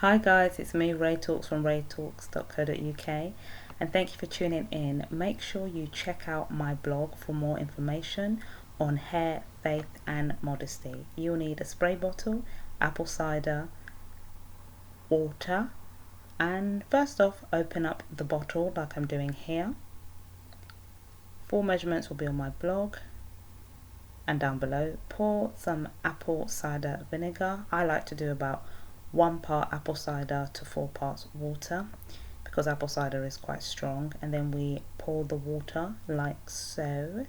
Hi guys, it's me Ray Talks from raytalks.co.uk, and thank you for tuning in. Make sure you check out my blog for more information on hair, faith and modesty. You'll need a spray bottle, apple cider, water, and first off open up the bottle like I'm doing here. Full measurements will be on my blog and down below. Pour some apple cider vinegar. I like to do about 1 part apple cider to 4 parts water because apple cider is quite strong, and then we pour the water like so.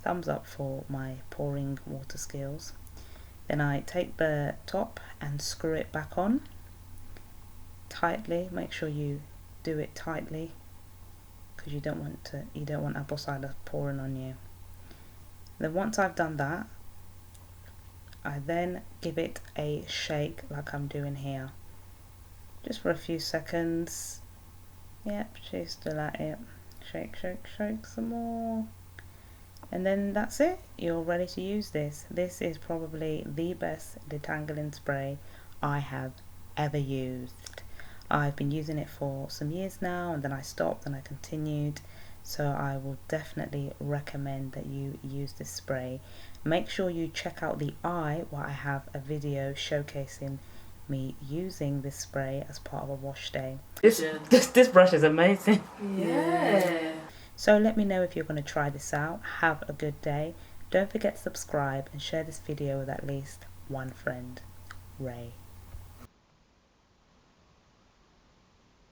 Thumbs up for my pouring water skills. Then I take the top and screw it back on tightly. Make sure you do it tightly because you don't want apple cider pouring on you. Then once I've done that, I then give it a shake like I'm doing here, just for a few seconds. Yep, she's still at it. Shake, shake, shake some more. And then that's it. You're ready to use this. This is probably the best detangling spray I have ever used. I've been using it for some years now, and then I stopped and I continued. So I will definitely recommend that you use this spray. Make sure you check out the eye where I have a video showcasing me using this spray as part of a wash day. This brush is amazing. Yeah. So let me know if you're going to try this out. Have a good day. Don't forget to subscribe and share this video with at least one friend. Ray.